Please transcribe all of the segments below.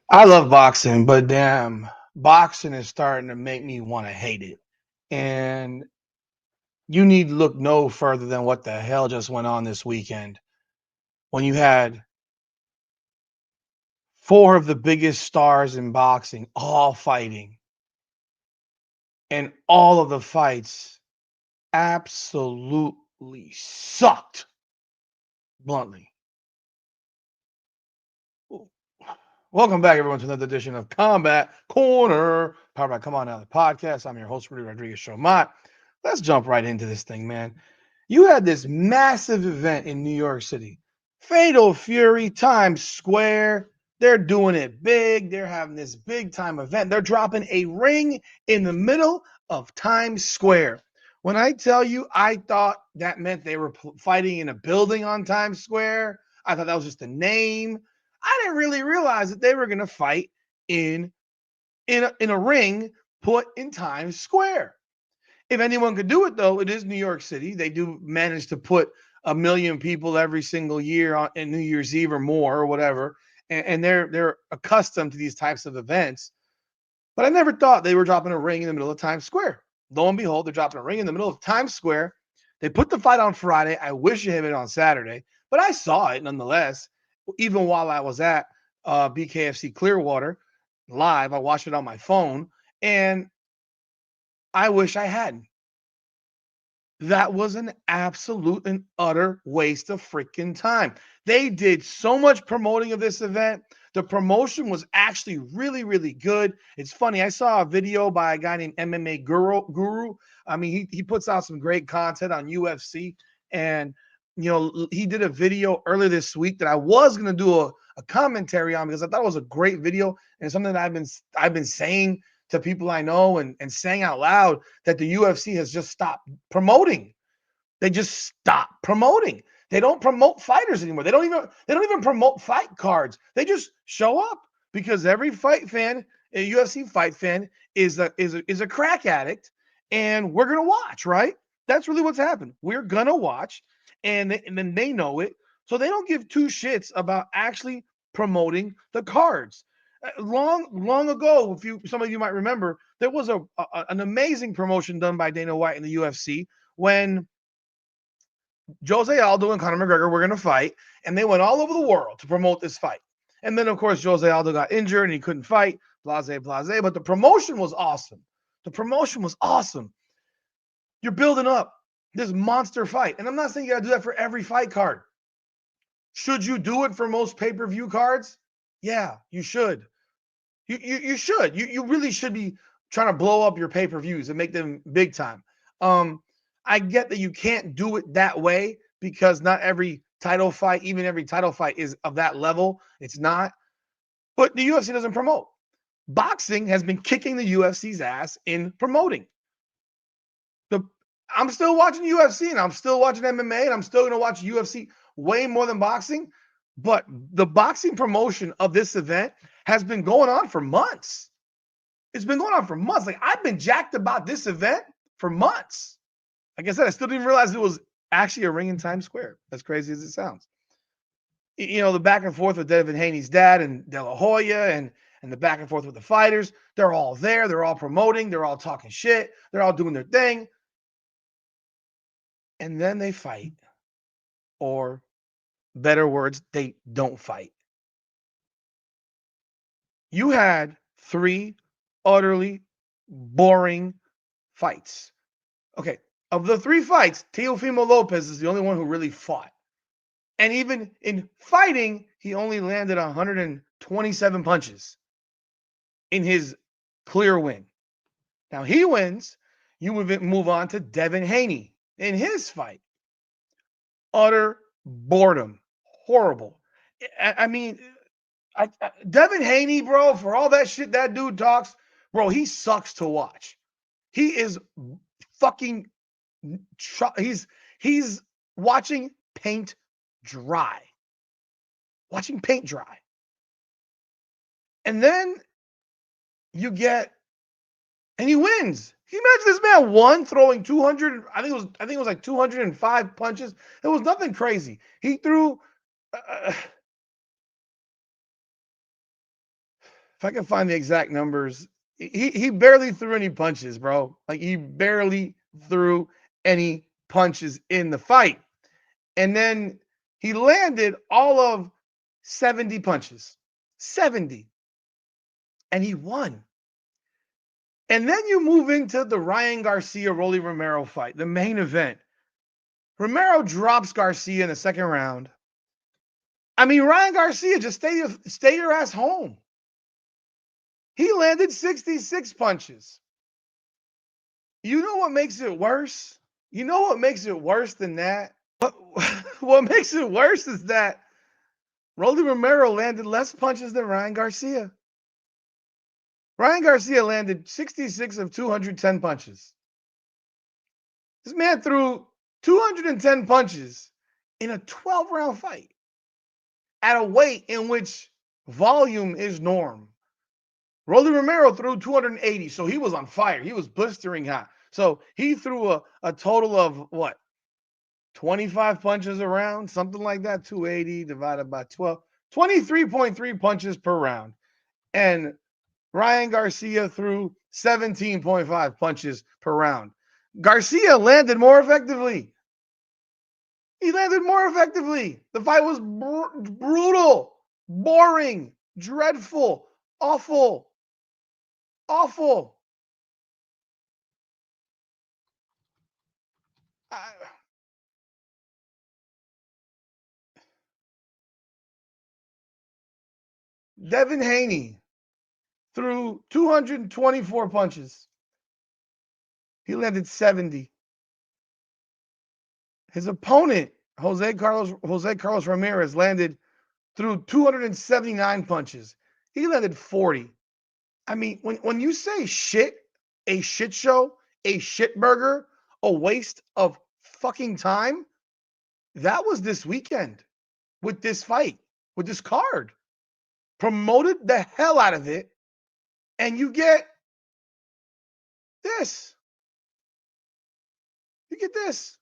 I love boxing, but damn, boxing is starting to make me want to hate it. And you need to look no further than what the hell just went on this weekend when you had four of the biggest stars in boxing all fighting, and all of the fights absolutely sucked, bluntly. Welcome back, everyone, to another edition of Combat Corner, powered by Come On Now, the podcast. I'm your host, Rudy Rodriguez Showmont. Let's jump right into this thing, man. You had this massive event in New York City, Fatal Fury, Times Square. They're doing it big. They're having this big time event. They're dropping a ring in the middle of Times Square. When I tell you, I thought that meant they were fighting in a building on Times Square. I thought that was just a name. I didn't really realize that they were going to fight in in a ring put in Times Square. If anyone could do it, though, it is New York City. They do manage to put a million people every single year on in New Year's Eve or more or whatever, and they're accustomed to these types of events. But I never thought they were dropping a ring in the middle of Times Square. Lo and behold, they're dropping a ring in the middle of Times Square. They put the fight on Friday. I wish it had been on Saturday, but I saw it nonetheless. Even while I was at BKFC Clearwater live, I watched it on my phone, and I wish I hadn't. That was an absolute and utter waste of freaking time. They did so much promoting of this event. The promotion was actually really, really good. It's funny. I saw a video by a guy named MMA Guru. I mean, he puts out some great content on UFC. And, he did a video earlier this week that I was going to do a commentary on because I thought it was a great video and something that I've been saying to people I know and saying out loud that the UFC has just stopped promoting. They just stop promoting. They don't promote fighters anymore. They don't even promote fight cards. They just show up because every fight fan, a UFC fight fan, is a crack addict, and we're gonna watch, right? That's really what's happened. We're gonna watch, and then they know it, so they don't give two shits about actually promoting the cards. Long ago, if you some of you might remember, there was an amazing promotion done by Dana White in the UFC when Jose Aldo and Conor McGregor were going to fight, and they went all over the world to promote this fight. And then, of course, Jose Aldo got injured and he couldn't fight, blase, blase. But the promotion was awesome. The promotion was awesome. You're building up this monster fight. And I'm not saying you got to do that for every fight card. Should you do it for most pay per view cards? Yeah, you should. You should. You really should be trying to blow up your pay per views and make them big time. Um, I get that you can't do it that way because not every title fight, even every title fight, is of that level. It's not. But the UFC doesn't promote. Boxing has been kicking the UFC's ass in promoting. The I'm still watching UFC and I'm still watching MMA and I'm still going to watch UFC way more than boxing. But the boxing promotion of this event has been going on for months. It's been going on for months. Like I've been jacked about this event for months. Like I said, I still didn't realize it was actually a ring in Times Square. As crazy as it sounds. The back and forth with Devin Haney's dad and De La Hoya and the back and forth with the fighters. They're all there. They're all promoting. They're all talking shit. They're all doing their thing. And then they fight. Or better words, they don't fight. You had three utterly boring fights. Okay, of the three fights, Teofimo Lopez is the only one who really fought. And even in fighting, he only landed 127 punches in his clear win. Now he wins. You move on to Devin Haney in his fight. Utter boredom. Horrible. I mean, Devin Haney, bro, for all that shit that dude talks, bro, he sucks to watch. He is fucking he's watching paint dry. Watching paint dry. And then you get and he wins. Can you imagine this man won throwing 200? I think it was like 205 punches. It was nothing crazy. He threw if I can find the exact numbers, he barely threw any punches, bro. Like he barely threw any punches in the fight. And then he landed all of 70 punches. 70. And he won. And then you move into the Ryan Garcia Rolly Romero fight, the main event. Romero drops Garcia in the second round. I mean, Ryan Garcia, just stay your ass home. He landed 66 punches. You know what makes it worse? You know what makes it worse than that? What makes it worse is that Rolly Romero landed less punches than Ryan Garcia. Ryan Garcia landed 66 of 210 punches. This man threw 210 punches in a 12-round fight at a weight in which volume is norm. Rolly Romero threw 280, so he was on fire. He was blistering hot. So he threw a total of what? 25 punches a round, something like that. 280 divided by 12, 23.3 punches per round. And Ryan Garcia threw 17.5 punches per round. Garcia landed more effectively. He landed more effectively. The fight was brutal, boring, dreadful, awful, awful. Devin Haney threw 224 punches. He landed 70. His opponent, Jose Carlos Ramirez, threw 279 punches. He landed 40. I mean, when you say shit, a shit show, a shit burger, a waste of fucking time, that was this weekend with this fight, with this card. Promoted the hell out of it, and you get this. You get this.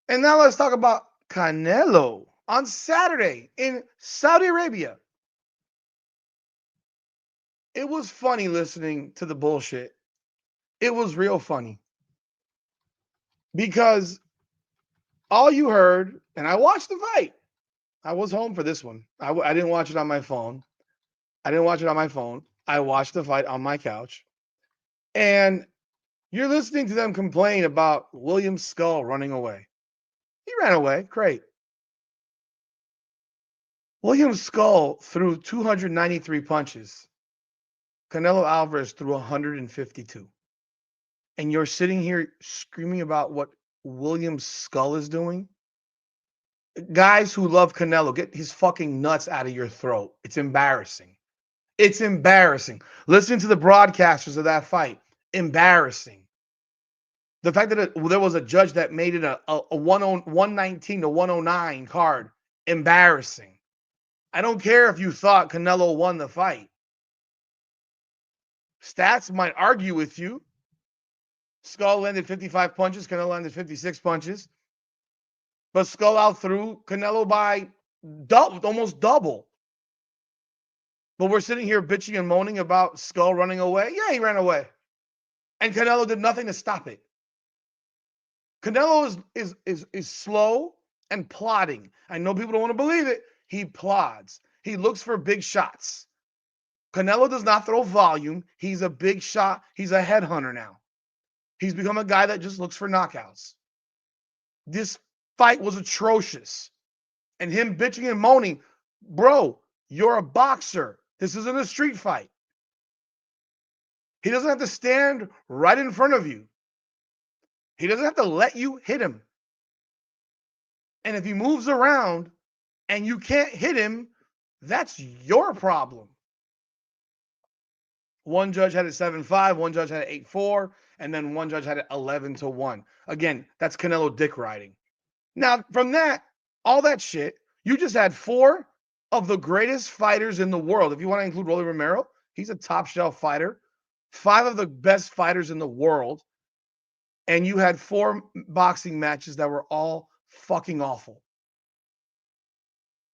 And now let's talk about Canelo on Saturday in Saudi Arabia. It was funny listening to the bullshit. It was real funny. Because all you heard, and I watched the fight. I was home for this one. I didn't watch it on my phone. I watched the fight on my couch. And you're listening to them complain about William Skull running away. He ran away. Great. William Skull threw 293 punches. Canelo Alvarez threw 152. And you're sitting here screaming about what William Skull is doing? Guys who love Canelo, get his fucking nuts out of your throat. It's embarrassing. It's embarrassing. Listening to the broadcasters of that fight, embarrassing. The fact that there was a judge that made it a 119 to 109 card, embarrassing. I don't care if you thought Canelo won the fight. Stats might argue with you. Skull landed 55 punches. Canelo landed 56 punches. But Skull outthrew Canelo by almost double. But we're sitting here bitching and moaning about Skull running away. Yeah, he ran away. And Canelo did nothing to stop it. Canelo is slow and plodding. I know people don't want to believe it. He plods. He looks for big shots. Canelo does not throw volume. He's a big shot. He's a headhunter now. He's become a guy that just looks for knockouts. This fight was atrocious. And him bitching and moaning, bro, you're a boxer. This isn't a street fight. He doesn't have to stand right in front of you. He doesn't have to let you hit him. And if he moves around and you can't hit him, that's your problem. One judge had it 7-5, one judge had it 8-4, and then one judge had it 11-1. Again, that's Canelo dick riding. Now, from that, all that shit, you just had four of the greatest fighters in the world. If you want to include Rolly Romero, he's a top shelf fighter. 5 of the best fighters in the world. And you had 4 boxing matches that were all fucking awful.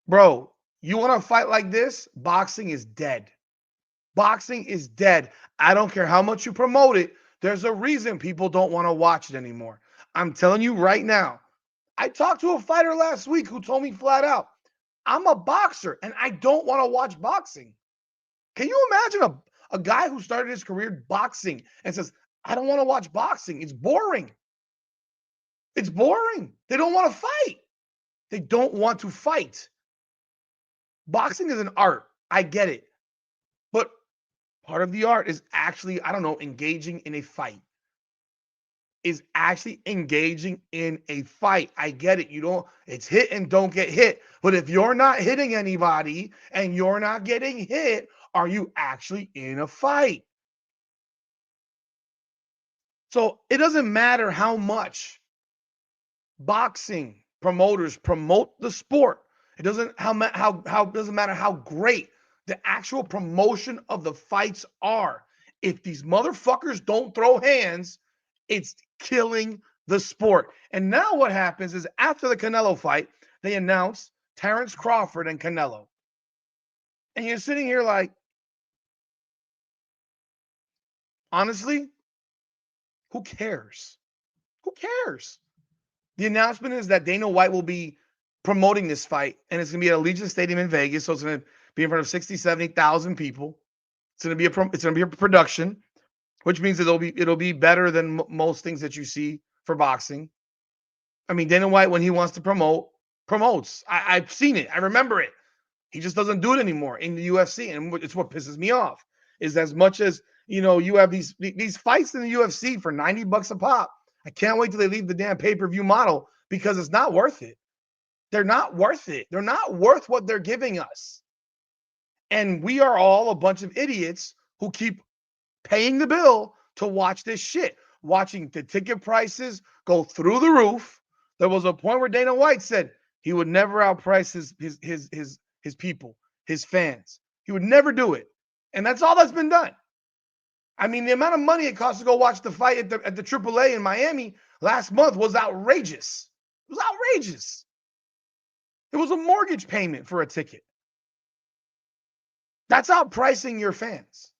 Bro, you want to fight like this? Boxing is dead. Boxing is dead. I don't care how much you promote it. There's a reason people don't want to watch it anymore. I'm telling you right now. I talked to a fighter last week who told me flat out, I'm a boxer and I don't want to watch boxing. Can you imagine a guy who started his career boxing and says, I don't want to watch boxing? It's boring. It's boring. They don't want to fight. They don't want to fight. Boxing is an art. I get it. But part of the art is actually, I don't know, engaging in a fight. Is actually engaging in a fight. I get it. You don't, it's hit and don't get hit. But if you're not hitting anybody and you're not getting hit, are you actually in a fight? So it doesn't matter how much boxing promoters promote the sport. It doesn't how doesn't matter how great the actual promotion of the fights are. If these motherfuckers don't throw hands, it's killing the sport. And now what happens is after the Canelo fight, they announce Terrence Crawford and Canelo. And you're sitting here like, honestly, who cares? Who cares? The announcement is that Dana White will be promoting this fight, and it's going to be at Allegiant Stadium in Vegas. So it's going to be in front of 60, 70,000 people. It's going to be a production, which means that it'll be better than most things that you see for boxing. I mean, Dana White, when he wants to promote, promotes. I've seen it. I remember it. He just doesn't do it anymore in the UFC, and it's what pisses me off. Is as much as you have these fights in the UFC for $90 a pop. I can't wait till they leave the damn pay-per-view model because it's not worth it. They're not worth it. They're not worth what they're giving us. And we are all a bunch of idiots who keep paying the bill to watch this shit, watching the ticket prices go through the roof. There was a point where Dana White said he would never outprice his people, his fans. He would never do it. And that's all that's been done. I mean, the amount of money it costs to go watch the fight at the AAA in Miami last month was outrageous. It was outrageous. It was a mortgage payment for a ticket. That's outpricing your fans.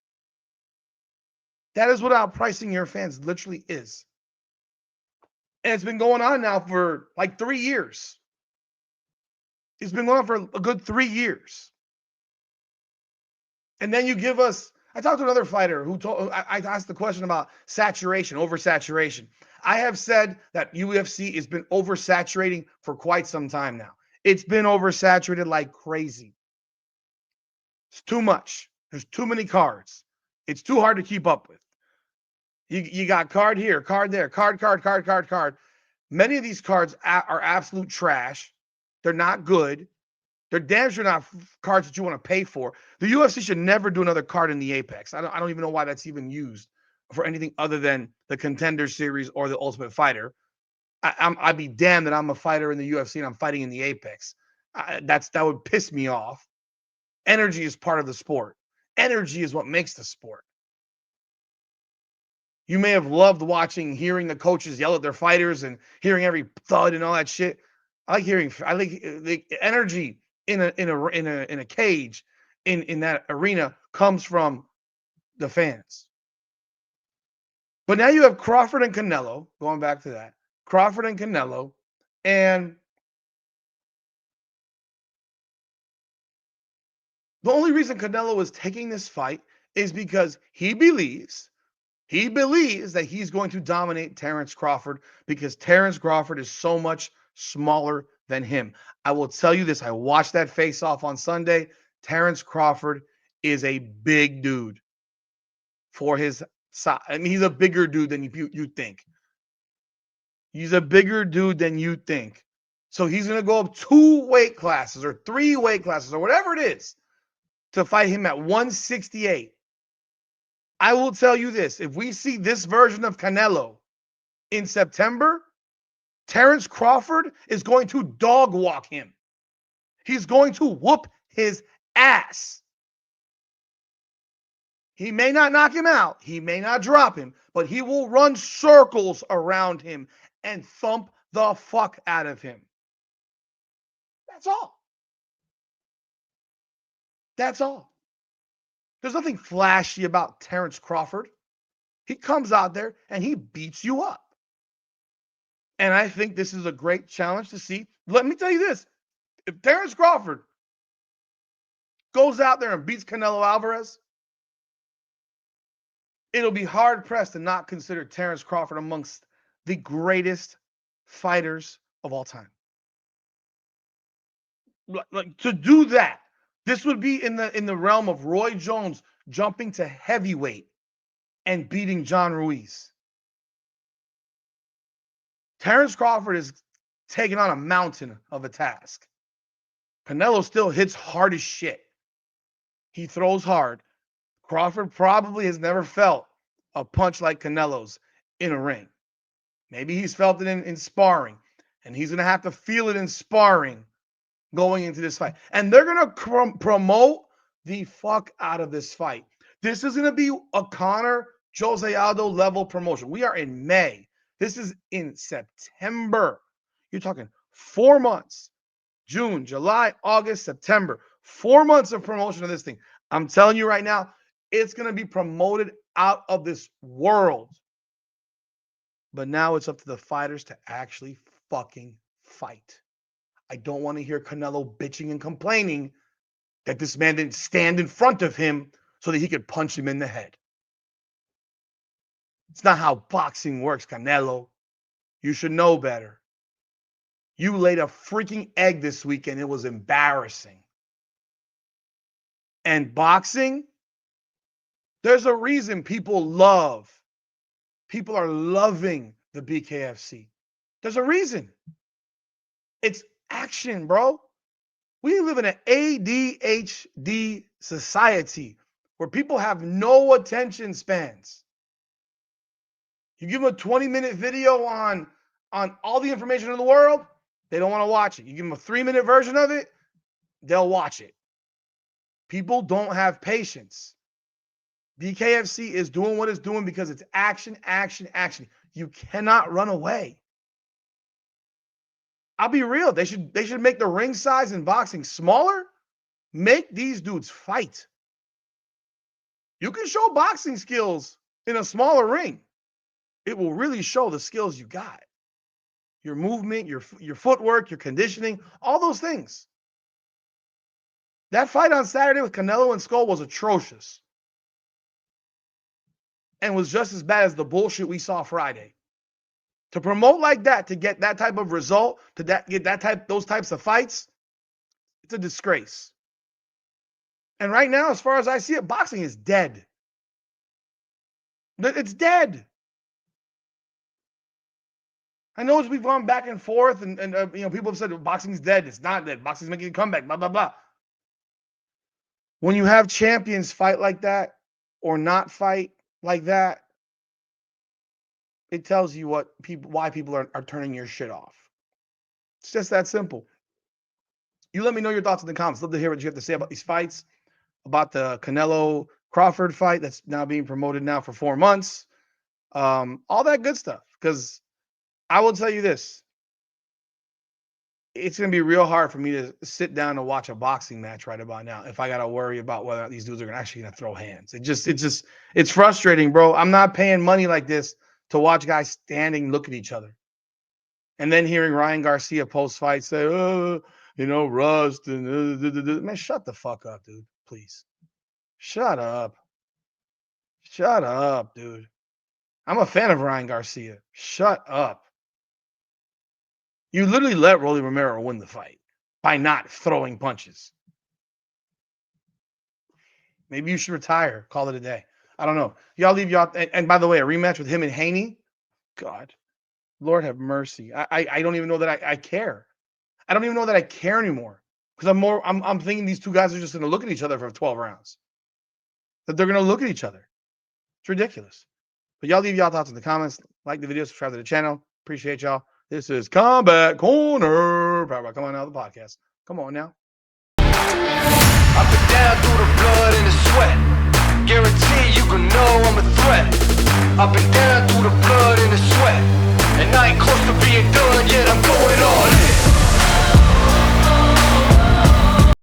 That is what outpricing your fans literally is. And it's been going on now for like 3 years. It's been going on for a good 3 years. And then you give us, I talked to another fighter who told, I asked the question about saturation, oversaturation. I have said that UFC has been oversaturating for quite some time now. It's been oversaturated like crazy. It's too much. There's too many cards. It's too hard to keep up with. You got card here, card there, card. Many of these cards are absolute trash. They're not good. They're damn sure not cards that you want to pay for. The UFC should never do another card in the Apex. I don't even know why that's even used for anything other than the Contender Series or the Ultimate Fighter. I'd be damned that I'm a fighter in the UFC and I'm fighting in the Apex. That would piss me off. Energy is part of the sport. Energy is what makes the sport. You may have loved hearing the coaches yell at their fighters and hearing every thud and all that shit. I like the energy in a cage in that arena comes from the fans. But now you have Crawford and Canelo, going back to that. Crawford and Canelo, and the only reason Canelo is taking this fight is because he believes that he's going to dominate Terrence Crawford because Terrence Crawford is so much smaller than him. I will tell you this. I watched that face-off on Sunday. Terrence Crawford is a big dude for his size. I mean, he's a bigger dude than you think. He's a bigger dude than you think. So he's going to go up 2 weight classes or 3 weight classes or whatever it is to fight him at 168. I will tell you this. If we see this version of Canelo in September, Terrence Crawford is going to dog walk him. He's going to whoop his ass. He may not knock him out. He may not drop him, but he will run circles around him and thump the fuck out of him. That's all. That's all. There's nothing flashy about Terrence Crawford. He comes out there and he beats you up. And I think this is a great challenge to see. Let me tell you this. If Terrence Crawford goes out there and beats Canelo Alvarez, it'll be hard-pressed to not consider Terrence Crawford amongst the greatest fighters of all time. Like, to do that, this would be in the realm of Roy Jones jumping to heavyweight and beating John Ruiz. Terrence Crawford is taking on a mountain of a task. Canelo still hits hard as shit. He throws hard. Crawford probably has never felt a punch like Canelo's in a ring. Maybe he's felt it in sparring, and he's going to have to feel it in sparring going into this fight. And they're going to promote the fuck out of this fight. This is going to be a Conor Jose Aldo level promotion. We are in May. This is in September. You're talking 4 months. June, July, August, September. 4 months of promotion of this thing. I'm telling you right now, it's going to be promoted out of this world. But now it's up to the fighters to actually fucking fight. I don't want to hear Canelo bitching and complaining that this man didn't stand in front of him so that he could punch him in the head. It's not how boxing works, Canelo. You should know better. You laid a freaking egg this weekend. It was embarrassing. And boxing, there's a reason people are loving the BKFC. There's a reason. It's action, bro. We live in an ADHD society where people have no attention spans. You give them a 20-minute video on all the information in the world, they don't want to watch it. You give them a 3-minute version of it, they'll watch it. People don't have patience. BKFC is doing what it's doing because it's action, action, action. You cannot run away. I'll be real. They should make the ring size in boxing smaller. Make these dudes fight. You can show boxing skills in a smaller ring. It will really show the skills you got. Your movement, your footwork, your conditioning, all those things. That fight on Saturday with Canelo and Skull was atrocious. And was just as bad as the bullshit we saw Friday. To promote like that, to get that type of result, get those types of fights, it's a disgrace. And right now, as far as I see it, boxing is dead. It's dead. I know as we've gone back and forth, and people have said boxing's dead. It's not dead. Boxing's making a comeback. Blah blah blah. When you have champions fight like that, or not fight like that, it tells you why people are turning your shit off. It's just that simple. You let me know your thoughts in the comments. Love to hear what you have to say about these fights, about the Canelo Crawford fight that's now being promoted now for 4 months, all that good stuff. Because I will tell you this, it's going to be real hard for me to sit down and watch a boxing match right about now if I got to worry about whether these dudes are actually going to throw hands. It's frustrating, bro. I'm not paying money like this to watch guys standing, look at each other. And then hearing Ryan Garcia post-fight say, rust. Man, shut the fuck up, dude. Please. Shut up. Shut up, dude. I'm a fan of Ryan Garcia. Shut up. You literally let Rolly Romero win the fight by not throwing punches. Maybe you should retire. Call it a day. I don't know. And by the way, a rematch with him and Haney, God, Lord have mercy. I don't even know that I care. I don't even know that I care anymore because I'm thinking these two guys are just going to look at each other for 12 rounds. That they're going to look at each other. It's ridiculous. But y'all leave y'all thoughts in the comments. Like the video, subscribe to the channel. Appreciate y'all. This is Combat Corner. Powered by Come On Now, the podcast. Come on now. Up and down through the blood and the sweat. Guarantee you can know I'm a threat. Up and down.